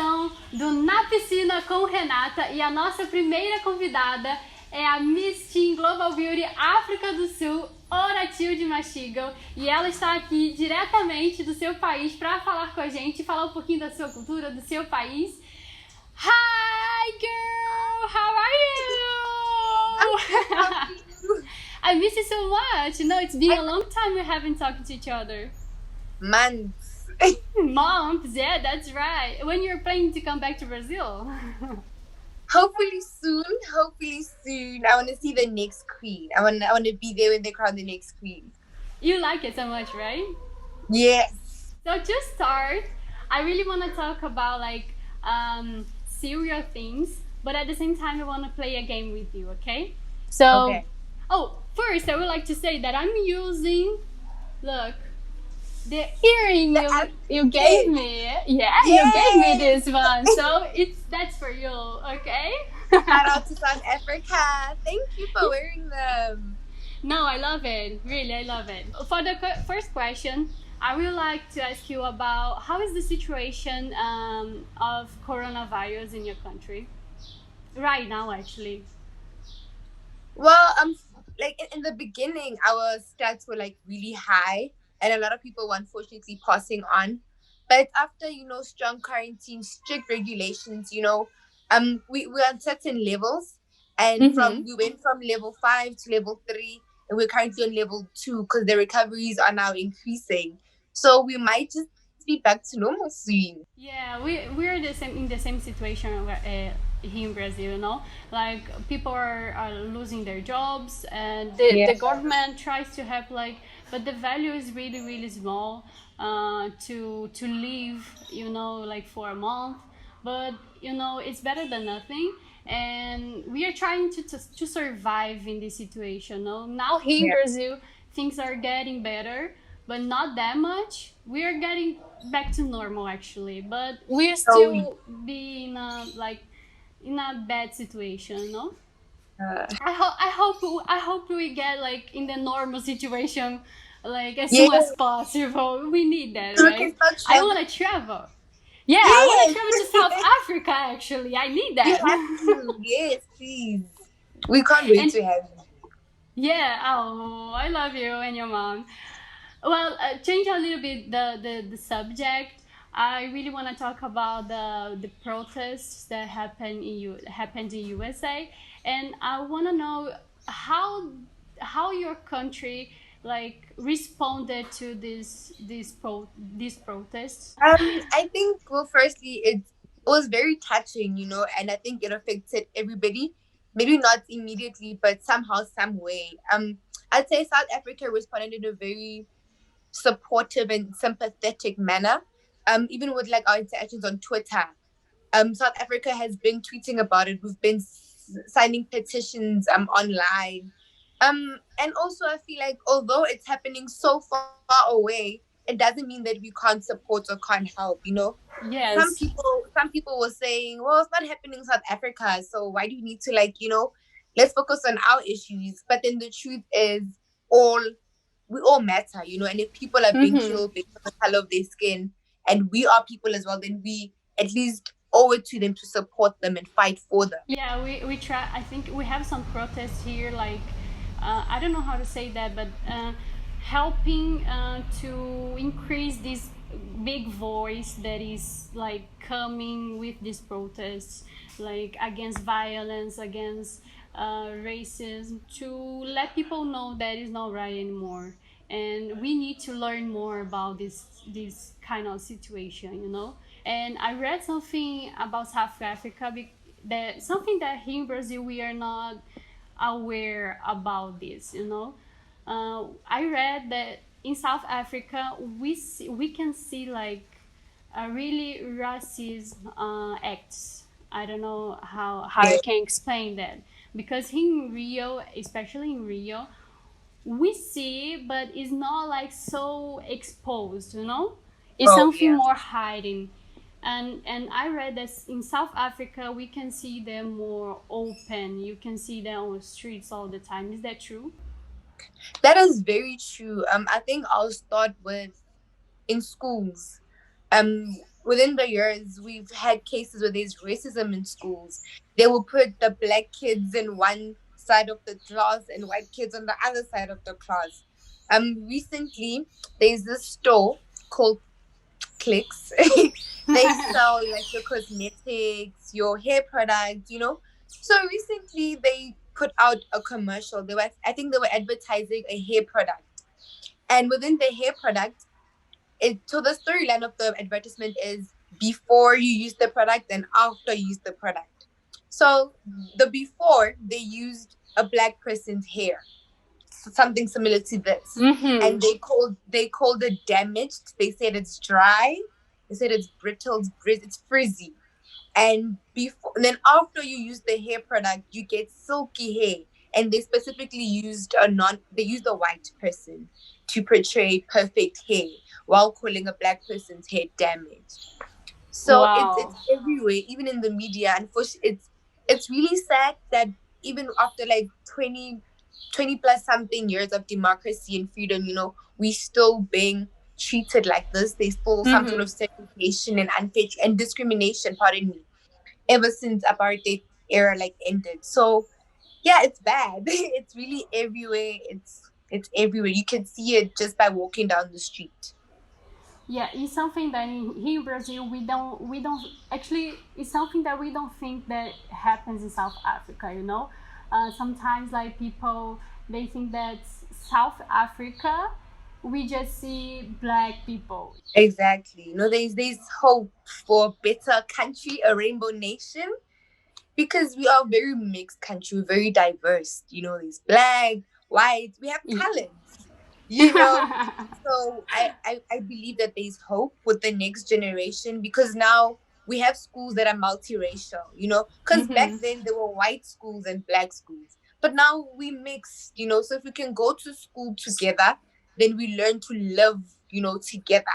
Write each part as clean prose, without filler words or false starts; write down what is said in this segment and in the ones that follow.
gravação do Na Piscina com Renata e a nossa primeira convidada é a Miss Teen Global Beauty África do Sul, Oratilwe Mashigo, e ela está aqui diretamente do seu país para falar com a gente, falar um pouquinho da sua cultura, do seu país. Hi girl, how are you? I miss you so much. You know, it's been a long time we haven't talked to each other. Months. Months, yeah, that's right. When you're planning to come back to Brazil? Hopefully soon. I want to see the next queen. I want to be there when they crown the next queen. You like it so much, right? Yes. So to start, I really want to talk about like serious things, but at the same time, I want to play a game with you, okay? So, Okay. Oh, first, I would like to say that I'm using, look, the earring you gave me. Yeah, you gave me this one. So that's for you, okay? Shout out to South Africa. Thank you for wearing them. No, I love it. Really, I love it. For the first question, I would like to ask you about how is the situation of coronavirus in your country right now, actually. Well, like in the beginning, our stats were like really high, and a lot of people were unfortunately passing on. But after strong quarantine, strict regulations, we we're on certain levels, and we went from level 5 to level 3, and we're currently on level 2 because the recoveries are now increasing. So we might just be back to normal soon. Yeah, we're in the same situation here in Brazil, like people are losing their jobs, and the government tries to have but the value is really really small to live, like for a month, but it's better than nothing, and we are trying to survive in this situation. Now here in Brazil things are getting better, but not that much. We are getting back to normal actually, but we're still being in a bad situation, I hope we get in the normal situation as soon as possible. We need that, right? I want to travel. Yeah, I want to travel to South Africa actually. I need that. You have to. Yes, please. We can't wait to have you. Yeah, oh, I love you and your mom. Well, change a little bit the subject. I really want to talk about the protests that happened in USA, and I want to know how your country responded to these protests. I think, well, firstly, it was very touching, and I think it affected everybody. Maybe not immediately, but somehow, some way. I'd say South Africa responded in a very supportive and sympathetic manner. Even with our interactions on Twitter, South Africa has been tweeting about it. We've been signing petitions online. And also I feel like although it's happening so far away, it doesn't mean that we can't support or can't help. Yes. Some people were saying, well, it's not happening in South Africa, so why do you need to let's focus on our issues? But then the truth is, we all matter, and if people are being killed because of the color of their skin, and we are people as well, then we at least owe it to them to support them and fight for them. Yeah, we try. I think we have some protests here, I don't know how to say that, but helping to increase this big voice that is coming with these protests, against violence, against racism, to let people know that it's not right anymore, and we need to learn more about this kind of situation, And I read something about South Africa, something that here in Brazil we are not aware about this, I read that in South Africa we can see a really racist acts. I don't know how I can explain that, because in Rio, especially in Rio, we see, but it's not so exposed, it's something more hiding. And I read that in South Africa we can see them more open. You can see them on the streets all the time. Is that true? That is very true. I think I'll start with in schools. within the years, we've had cases where there's racism in schools. They will put the black kids in one side of the class and white kids on the other side of the class. Recently, there's this store called Clicks. They sell like your cosmetics, your hair products, you know. So recently, they put out a commercial. I think they were advertising a hair product, and within the hair product, so the storyline of the advertisement is before you use the product and after you use the product. So the before, they used a black person's hair, something similar to this, Mm-hmm. and they called it damaged. They said it's dry. They said it's brittle, it's frizzy. And then after you use the hair product, you get silky hair. And they specifically used a white person to portray perfect hair while calling a black person's hair damaged. So it's Wow. everywhere, even in the media. And it's really sad that even after like 20 plus something years of democracy and freedom, you know, we still being treated like this. There's still some sort Mm-hmm. of segregation and unfair and discrimination, pardon me, ever since apartheid era like ended. So yeah, it's bad. It's really everywhere. It's everywhere. You can see it just by walking down the street. Yeah, it's something that here in Brazil we don't actually, it's something that we don't think that happens in South Africa. Sometimes like people, they think that South Africa, we just see black people. Exactly. You know, there's hope for a better country, a rainbow nation, because we are a very mixed country, we're very diverse. You know, there's black, white, we have talents. You know, so I believe that there's hope with the next generation, because now we have schools that are multiracial, you know, because back Mm-hmm. then there were white schools and black schools, but now we mix, you know. So if we can go to school together, then we learn to live, you know, together.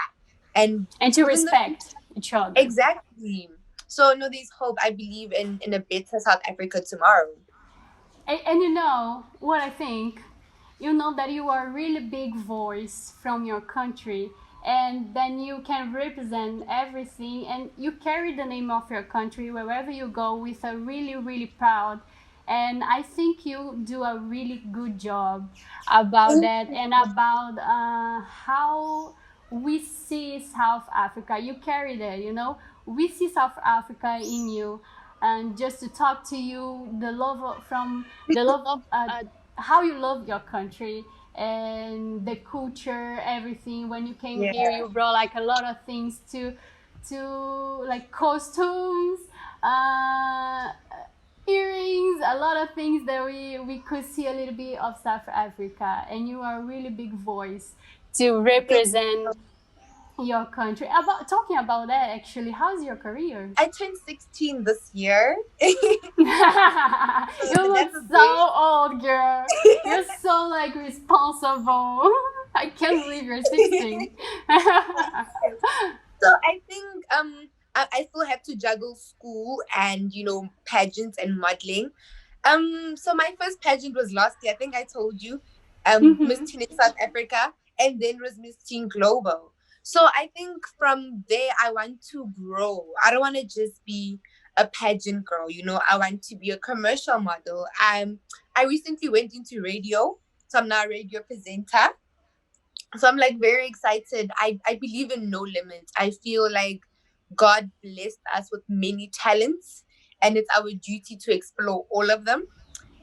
And And to within the respect each other. exactly. So no, there's hope. I believe in a better South Africa tomorrow. And you know what I think? You know that you are a really big voice from your country, and then you can represent everything, and you carry the name of your country wherever you go with a really, really proud. And I think you do a really good job about that and about how we see South Africa. You carry that, we see South Africa in you, and just to talk to you, the love of how you love your country and the culture, everything. When you came Yeah. here, you brought like a lot of things to like costumes, uh, earrings, a lot of things that we could see a little bit of South Africa, and you are a really big voice to Thank represent your country. About talking about that, actually, how's your career? I turned 16 this year. So You look that's a very so old, girl. You're so like responsible. I can't believe you're 16. so I think I still have to juggle school and, you know, pageants and modeling. So my first pageant was last year. I think I told you. Miss Mhm. Teen in South Africa, and then was Miss Teen Global. So I think from there I want to grow. I don't want to just be a pageant girl, you know. I want to be a commercial model. I recently went into radio, so I'm now a radio presenter. So I'm like very excited. I believe in no limits. I feel like God blessed us with many talents, and it's our duty to explore all of them.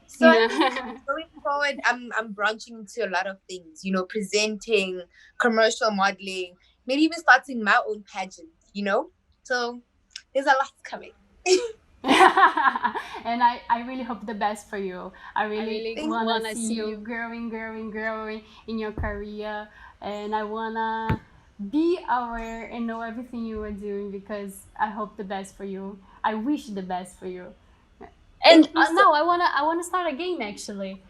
So I think going forward, I'm branching into a lot of things, you know, presenting, commercial modeling, maybe even starting my own pageant, you know. So there's a lot coming. And I really hope the best for you. I really Thank want to see you growing, growing, growing in your career. And I want to be aware and know everything you are doing, because I hope the best for you. I wish the best for you. And thank you so. now I wanna start a game actually.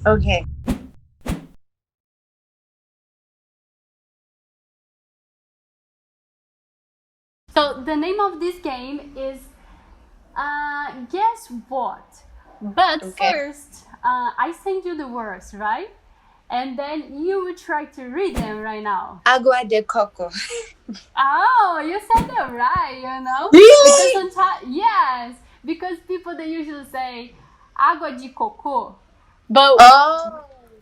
Okay. So the name of this game is guess what? But Okay. first, I send you the words, right? and then you will try to read them right now. Agua de coco. Oh, you said that right, you know? Really? Because sometimes, yes, because people they usually say água de coco. But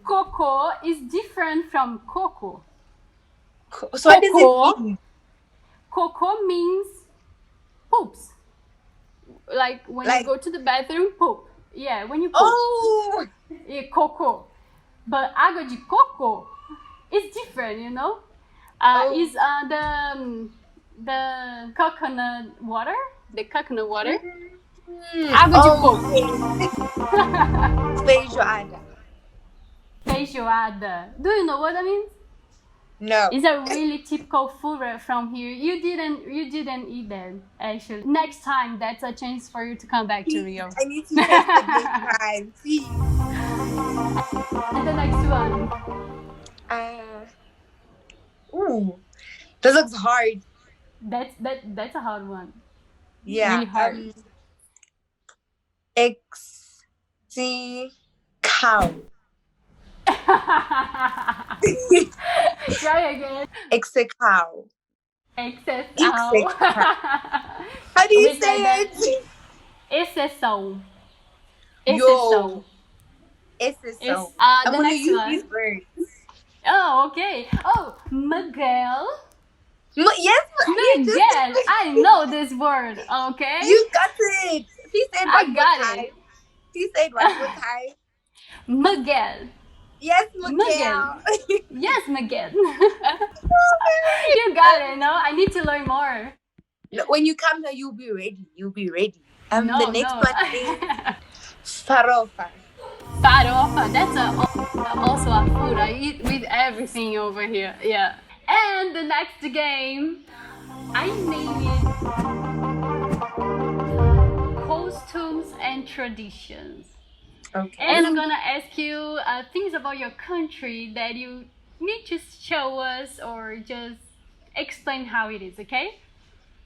coco is different from coco. So what does it mean? Coco means poops. Like when you go to the bathroom, poop. Yeah, when you poop. Oh! Yeah, coco. But água de coco is different, you know? Is the coconut water? The coconut water? Água de coco. Feijoada. Feijoada. Do you know what that means? No. It's a really typical food from here. You didn't eat that actually. Next time, that's a chance for you to come back to Rio. I need to taste it next time. Please. And the next one. This looks hard. That's a hard one. Yeah. Really hard. Cow. Try again. Execao. Exceção. How do you say it? Exceção. Exceção. The next use one. these words. Oh, okay. Oh, Miguel. Yes, Miguel. I know this word. Okay. You got it. Please say it one more got time. it. Please say it one more time. Miguel. Yes, Miguel. Yes, Miguel. You got it, no? I need to learn more. When you come here, you'll be ready. The next no. one is farofa. Farofa. That's also a food. I eat with everything over here. Yeah. And the next game, I name it Costumes and Traditions. Okay. And I'm gonna ask you things about your country that you need to show us or just explain how it is, okay?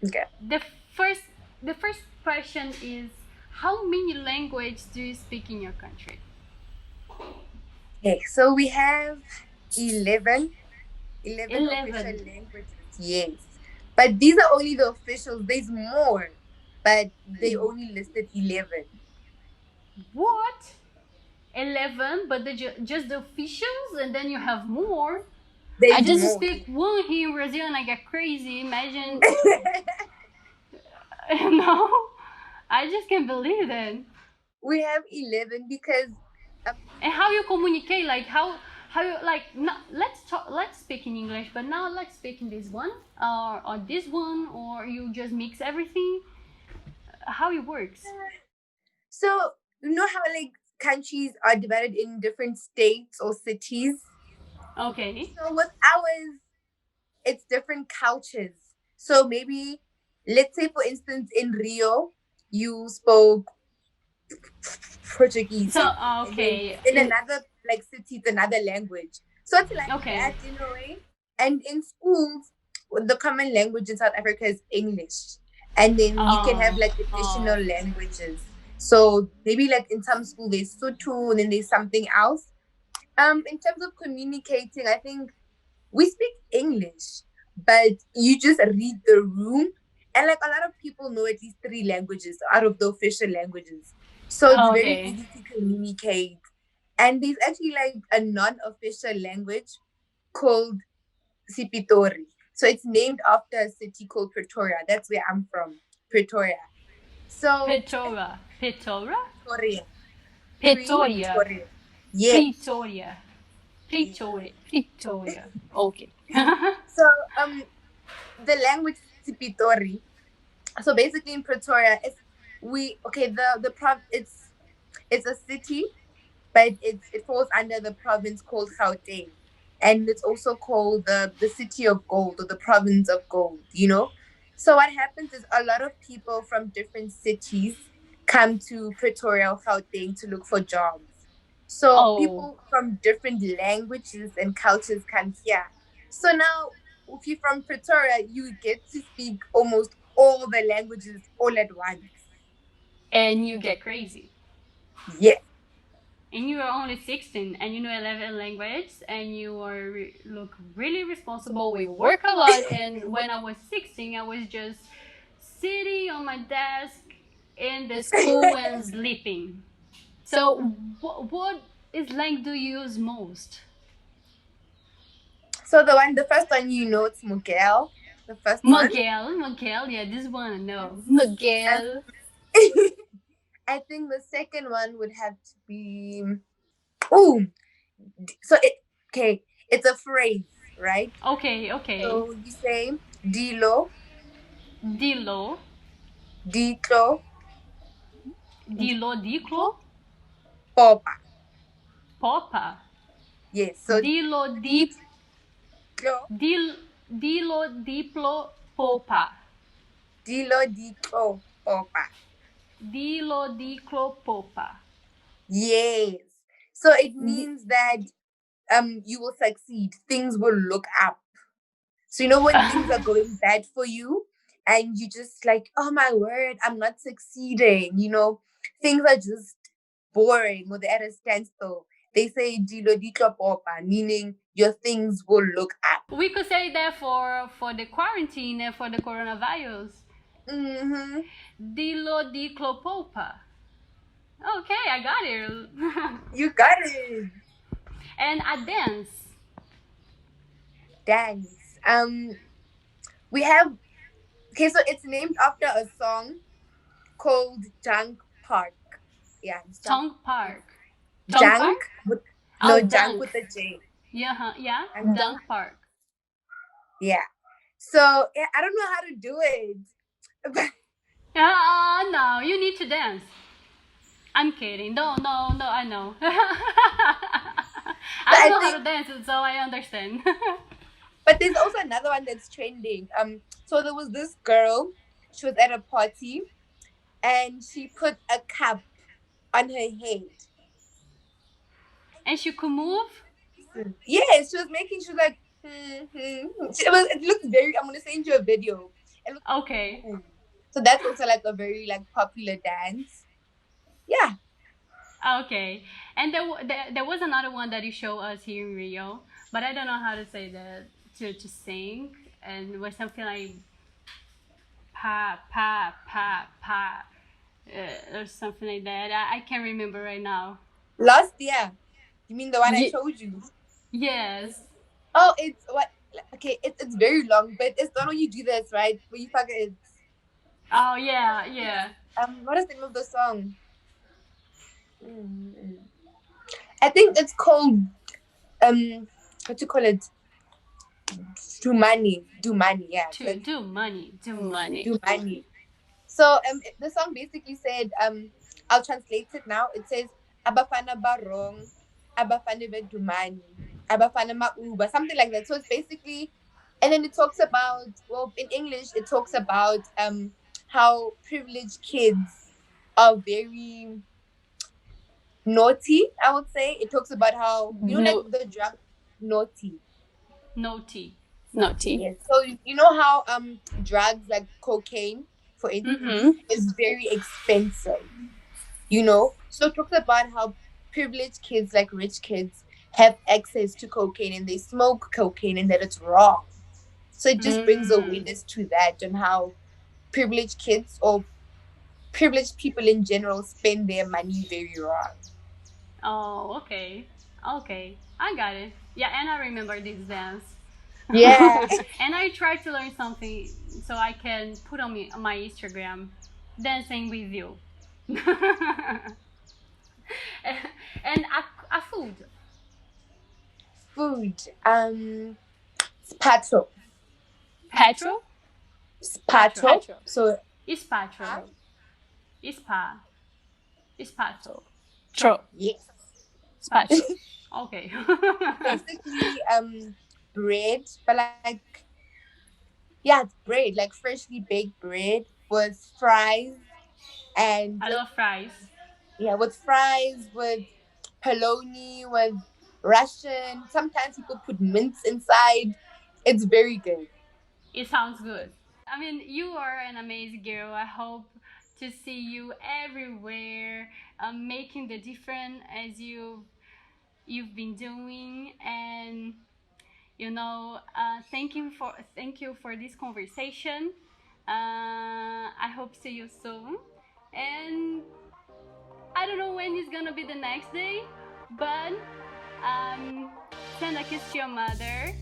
Okay. The first question is, how many languages do you speak in your country? Okay, so we have 11 official languages. Yes. But these are only the officials. There's more, but they only listed 11. What? 11, but just the officials, and then you have more. I just speak one here in Brazil and I get crazy. Imagine. No, I just can't believe that. We have 11 because. And how you communicate? Like how you like? Not, let's speak in English, but now let's speak in this one or this one, or you just mix everything. How it works? So you know how like countries are divided in different states or cities. Okay. So with ours, it's different cultures. So maybe, let's say for instance, in Rio, you spoke Portuguese. So okay. In another like city, it's another language. So it's like that in a way. And in schools, the common language in South Africa is English. And then you can have like additional languages. So maybe like in some school there's Sotho and then there's something else. In terms of communicating, I think we speak English, but you just read the room. And like a lot of people know at least 3 languages out of the official languages. So it's very easy to communicate. And there's actually like a non-official language called Sipitori. So it's named after a city called Pretoria. That's where I'm from, Pretoria. So Pretoria. Yeah. Pretoria. Okay. So the language Sipitori. So basically in Pretoria, it's a city, but it falls under the province called Gauteng, and it's also called the city of gold or the province of gold. You know. So what happens is a lot of people from different cities come to Pretoria or Gauteng to look for jobs. So people from different languages and cultures come here. So now, if you're from Pretoria, you get to speak almost all the languages all at once. And you get crazy. Yeah. And you are only 16 and you know 11 languages and you are look really responsible. We work a lot. And when I was 16, I was just sitting on my desk in the school and sleeping. So, what slang do you use most? So the first one, you know, it's Miguel. The first one. Miguel, yeah, this one, no. Miguel. I think the second one would have to be. Oh, so okay, it's a phrase, right? Okay, okay. So you say dilo, Dilo, dito, diclo, popa. popa. Yes, so Dilo, dip, dilo, dilo, diplo, popa. dilo, dito, popa. Dilo, diclo, popa. Yes. So it means that you will succeed. Things will look up. So you know when things are going bad for you and you just like, oh my word, I'm not succeeding, you know, things are just boring or they're at a standstill. They say dilo ditlo popa, meaning your things will look up. We could say that for the quarantine and for the coronavirus. Mm-hmm. Dilo, diclo, popa. Okay, I got it. You got it. And I dance. Dance. We have okay, so it's named after a song called Junk Park. Yeah, Tongue Park. Junk with Oh, junk dunk. with a J. Yeah, yeah. Dunk Park. Yeah. So yeah, I don't know how to do it. But No, you need to dance. I'm kidding. No, I know. I don't know how to dance, so I understand. but there's also another one that's trending. So there was this girl, she was at a party and she put a cup on her head. And she could move? Yes, she was making, she was like, it looked very, I'm gonna send you a video. Okay. Cool. So that's also like a very like popular dance. Yeah. Okay. And there was another one that you show us here in Rio, but I don't know how to say that to sing, and it was something like pa pa pa pa or something like that. I can't remember right now. Last year. You mean the one I showed you? Yes. Oh, it's what? Okay, it's very long, but it's not when you do this, right? When you fuck it. Oh yeah, yeah. What is the name of the song? I think it's called what you call it? Do money, yeah. Do money, do money. Do money. So the song basically said I'll translate it now. It says abafana barong, abafana bedumani, abafana mauba, something like that. So it's basically, and then it talks about, well, in English it talks about how privileged kids are very naughty. I would say it talks about how like the drug naughty. Naughty. Yes. So you know how drugs like cocaine, for instance, is very expensive. You know, so it talks about how privileged kids, like rich kids, have access to cocaine and they smoke cocaine and that it's wrong. So it just brings awareness to that and how privileged kids or privileged people in general spend their money very wrong. Oh, okay. Okay. I got it. Yeah, and I remember this dance. Yeah. And I tried to learn something so I can put on my Instagram dancing with you. And a food. Food. Spato. Petro? Spato. So Ispacho. Ispa. Ispato. yes. Spacho. Okay. Basically bread, but like yeah, it's bread, like freshly baked bread with fries and I love fries. yeah, with fries, with polony, with Russian. Sometimes people put mince inside. It's very good. It sounds good. I mean, you are an amazing girl. I hope to see you everywhere, making the difference as you've been doing. And thank you for this conversation. I hope see you soon, and I don't know when it's gonna be the next day, but send a kiss to your mother,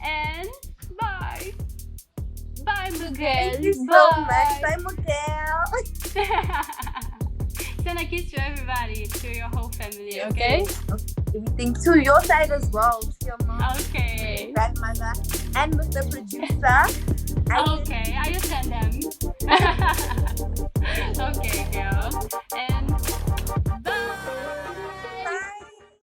and bye. Bye, Miguel. Thank you so much. Bye, Miguel. Send a kiss to everybody, to your whole family, okay? Everything to your side as well, to your mom, Okay. grandmother, and Mr. Producer. Okay, I will send them. Okay, girl.